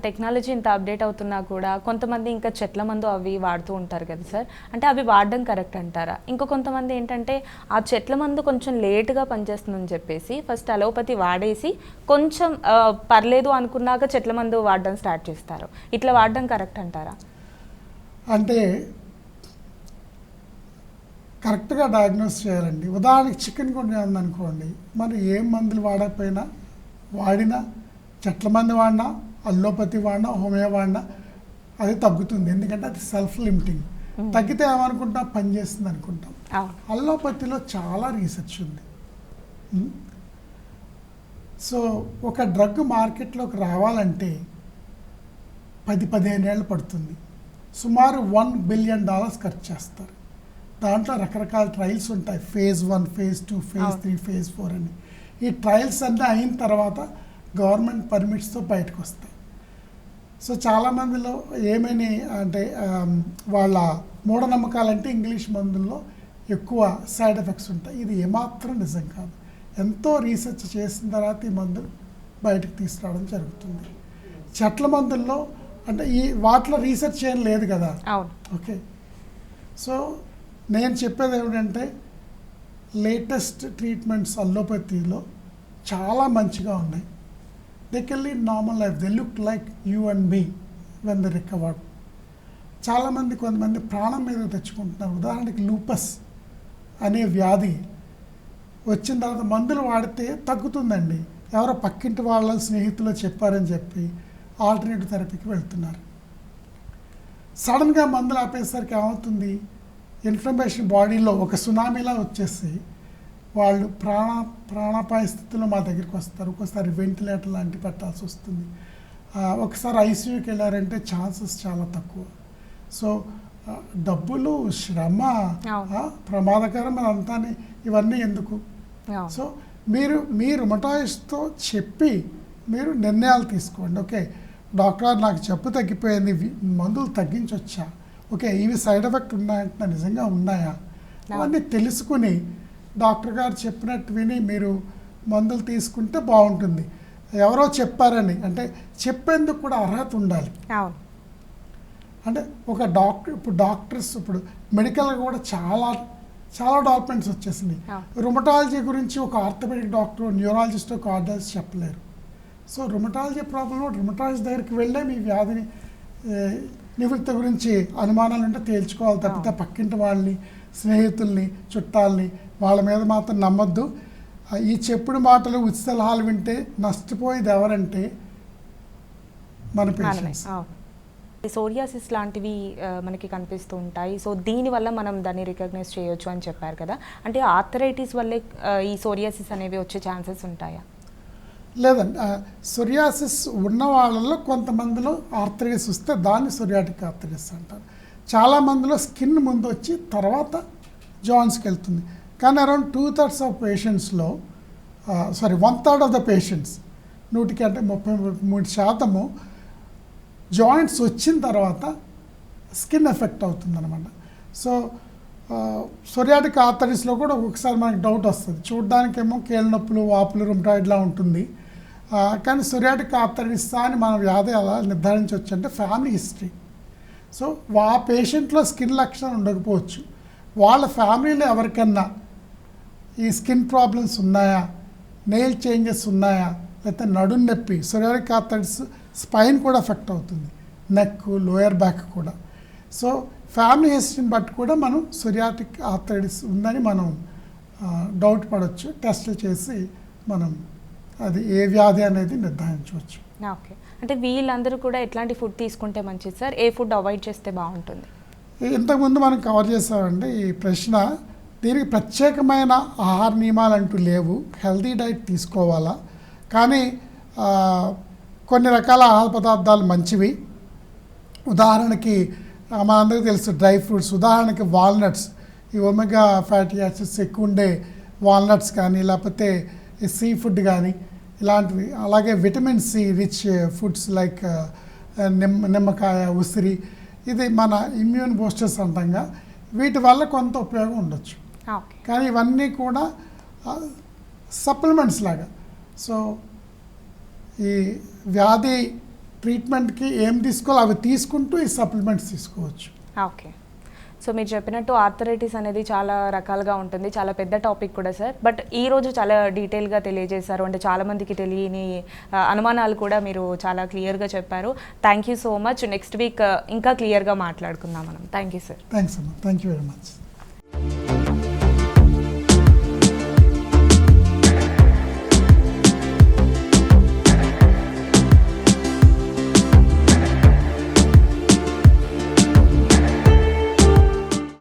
Technology ఇంత update అవుతున్నా కూడా కొంతమంది ఇంకా చెట్ల మందు అవి వాడుతూ ఉంటారు కదా సార్. అంటే అవి వాడడం కరెక్ట్ అంటారా? ఇంకో కొంతమంది ఏంటంటే ఆ చెట్ల మందు కొంచెం లేట్గా పనిచేస్తుందని చెప్పేసి ఫస్ట్ అలోపతి వాడేసి కొంచెం పర్లేదు అనుకున్నాక చెట్ల మందు వాడడం స్టార్ట్ చేస్తారు. ఇట్లా వాడడం కరెక్ట్ అంటారా? అంటే కరెక్ట్గా డయాగ్నోస్ చేయాలండి. ఉదాహరణకి చికెన్ గున్యా ఉందనుకోండి, మనం ఏం మందులు వాడకపోయినా వాడినా చెట్ల మందు వాడినా అల్లోపతి వాడినా హోమియో వాడినా అది తగ్గుతుంది. ఎందుకంటే అది సెల్ఫ్ లిమిటింగ్. తగ్గితే ఏమనుకుంటాం, పనిచేస్తుంది అనుకుంటాం. అల్లోపతిలో చాలా రీసెర్చ్ ఉంది. సో ఒక డ్రగ్ మార్కెట్లోకి రావాలంటే 10-15 ఏళ్ళు పడుతుంది. సుమారు $1 బిలియన్ ఖర్చు చేస్తారు. దాంట్లో రకరకాల ట్రయల్స్ ఉంటాయి. ఫేజ్ 1, ఫేజ్ 2, ఫేజ్ 3, ఫేజ్ 4 అని. ఈ ట్రయల్స్ అన్నీ అయిన తర్వాత గవర్నమెంట్ పర్మిట్స్తో బయటకు వస్తాయి. సో చాలామందిలో ఏమని అంటే వాళ్ళ మూఢనమ్మకాలంటే ఇంగ్లీష్ మందుల్లో ఎక్కువ సైడ్ ఎఫెక్ట్స్ ఉంటాయి. ఇది ఏమాత్రం నిజం కాదు. ఎంతో రీసెర్చ్ చేసిన తర్వాత ఈ మందులు బయటకు తీసుకురావడం జరుగుతుంది. చెట్ల మందుల్లో అంటే ఈ వాటిలో రీసెర్చ్ ఏం లేదు కదా. ఓకే, సో నేను చెప్పేది ఏమిటంటే లేటెస్ట్ ట్రీట్మెంట్స్ అల్లోపతిలో చాలా మంచిగా ఉన్నాయి. They can lead normal life. They look like you and me when they recovered. కొంతమంది ప్రాణం మీద తెచ్చుకుంటున్నారు. ఉదాహరణకి లూపస్ అనే వ్యాధి వచ్చిన తర్వాత మందులు వాడితే తగ్గుతుందండి. ఎవరో పక్కింటి వాళ్ళ స్నేహితులు చెప్పారని చెప్పి ఆల్టర్నేటివ్ థెరపీకి వెళ్తున్నారు. సడన్గా మందులు ఆపేసరికి ఏమవుతుంది, ఇన్ఫ్లమేషన్ బాడీలో ఒక సునామీలా వచ్చేసి వాళ్ళు ప్రాణాపాయ స్థితిలో మా దగ్గరికి వస్తారు. ఒకసారి వెంటిలేటర్ లాంటి పెట్టాల్సి వస్తుంది. ఒకసారి ఐసీయూకి వెళ్ళారంటే ఛాన్సెస్ చాలా తక్కువ. సో డబ్బులు, శ్రమ, ప్రమాదకరం అంతా ఇవన్నీ ఎందుకు? సో మీ రుమటాలజిస్ట్తో చెప్పి మీరు నిర్ణయాలు తీసుకోండి. ఓకే, డాక్టర్ నాకు జబ్బు తగ్గిపోయింది, మందులు తగ్గించవచ్చా, ఓకే ఇవి సైడ్ ఎఫెక్ట్ ఉన్నాయంటే నిజంగా ఉన్నాయా, అవన్నీ తెలుసుకుని డాక్టర్ గారు చెప్పినట్టు విని మీరు మందులు తీసుకుంటే బాగుంటుంది. ఎవరో చెప్పారని అంటే చెప్పేందుకు కూడా అర్హత ఉండాలి. అంటే ఒక డాక్టర్ ఇప్పుడు మెడికల్గా కూడా చాలా డెవలప్మెంట్స్ వచ్చేసినాయి. రుమటాలజీ గురించి ఒక ఆర్థోపెడిక్ డాక్టర్, న్యూరాలజిస్ట్, కార్డియాలజిస్ట్ చెప్పలేరు. సో రుమటాలజీ ప్రాబ్లంలో రుమటాలజిస్ట్ దగ్గరికి వెళ్ళే మీ వ్యాధిని నివృత్తి గురించి అనుమానాలు ఉంటే తేల్చుకోవాలి తప్పితే పక్కింటి వాళ్ళని, స్నేహితుల్ని, చుట్టాలని వాళ్ళ మీద మాత్రం నమ్మొద్దు. ఈ చెప్పుడు మాటలు, ఉచిత సలహాలు వింటే నష్టపోయేది ఎవరంటే మన పేషెంట్స్. సోరియాసిస్ లాంటివి మనకి కనిపిస్తూ ఉంటాయి. సో దీనివల్ల మనం దాన్ని రికగ్నైజ్ చేయొచ్చు అని చెప్పారు కదా. అంటే ఆర్థరైటిస్ వల్లే ఈ సోరియాసిస్ అనేవి వచ్చే ఛాన్సెస్ ఉంటాయా? లేదండి, సోరియాసిస్ ఉన్న వాళ్ళలో కొంతమందిలో ఆర్థరైటిస్ వస్తే దాన్ని సోరియాటిక్ ఆర్థరైటిస్ అంటారు. చాలామందిలో స్కిన్ ముందు వచ్చి తర్వాత జాయింట్స్కి వెళ్తుంది. కానీ అరౌండ్ 2/3 ఆఫ్ పేషెంట్స్లో 1/3 ఆఫ్ ద పేషెంట్స్ 100కి అంటే 33% జాయింట్స్ వచ్చిన తర్వాత స్కిన్ ఎఫెక్ట్ అవుతుందన్నమాట. సో సోరియాటిక్ ఆర్థరైటిస్లో కూడా ఒక్కొక్కసారి మనకి డౌట్ వస్తుంది. చూడడానికేమో కీళ్ళ నొప్పులు, వాపులు, రుమటాయిడ్లా ఉంటుంది. కానీ సోరియాటిక్ ఆర్థరైటిస్ అని మన వ్యాధి అలా నిర్ధారించవచ్చు అంటే ఫ్యామిలీ హిస్టరీ. సో ఆ పేషెంట్లో స్కిన్ లక్షణాలు ఉండకపోవచ్చు. వాళ్ళ ఫ్యామిలీలో ఎవరికన్నా ఈ స్కిన్ ప్రాబ్లమ్స్ ఉన్నాయా, నెయిల్ చేంజెస్ ఉన్నాయా, లేకపోతే నడుం నొప్పి, సోరియాటిక్ ఆర్థరైటిస్ స్పైన్ కూడా ఎఫెక్ట్ అవుతుంది, నెక్, లోయర్ బ్యాక్ కూడా. సో ఫ్యామిలీ హిస్టరీని బట్టి కూడా మనం సోరియాటిక్ ఆర్థరైటిస్ ఉందని మనం డౌట్ పడవచ్చు. టెస్టులు చేసి మనం అది ఏ వ్యాధి అనేది నిర్ధారించవచ్చు. ఓకే, అంటే వీళ్ళందరూ కూడా ఎట్లాంటి ఫుడ్ తీసుకుంటే మంచిది సార్? ఏ ఫుడ్ అవాయిడ్ చేస్తే బాగుంటుంది? ఇంతకుముందు మనం కవర్ చేసామండి ఈ ప్రశ్న. దీనికి ప్రత్యేకమైన ఆహార నియమాలు అంటూ లేవు. హెల్తీ డైట్ తీసుకోవాలా, కానీ కొన్ని రకాల ఆహార పదార్థాలు మంచివి. ఉదాహరణకి మనందరికీ తెలుసు డ్రై ఫ్రూట్స్. ఉదాహరణకి వాల్నట్స్, ఈ ఒమేగా ఫ్యాటీ యాసిడ్స్ ఎక్కువ ఉండే వాల్నట్స్ కానీ, లేకపోతే సీ ఫుడ్ కానీ ఇలాంటివి. అలాగే vitamin C rich foods like నిమ్మకాయ, ఉసిరి, ఇది మన ఇమ్యూన్ బూస్టర్స్ అంటాంగా. వీటి వల్ల కొంత ఉపయోగం ఉండొచ్చు. కానీ ఇవన్నీ కూడా సప్లిమెంట్స్ లాగా. సో ఈ వ్యాధి ట్రీట్మెంట్కి ఏం తీసుకోవాలో అవి తీసుకుంటూ ఈ సప్లిమెంట్స్ తీసుకోవచ్చు. ఓకే. సో మీరు చెప్పినట్టు ఆర్థరైటిస్ అనేది చాలా రకాలుగా ఉంటుంది, చాలా పెద్ద టాపిక్ కూడా సార్. బట్ ఈరోజు చాలా డీటెయిల్గా తెలియజేశారు, అంటే చాలామందికి తెలియని అనుమానాలు కూడా మీరు చాలా క్లియర్గా చెప్పారు. Thank you so much. Next week ఇంకా క్లియర్గా మాట్లాడుకుందాం మనం. Thank you sir. థ్యాంక్స్ అమ్మా, థ్యాంక్ యూ వెరీ మచ్.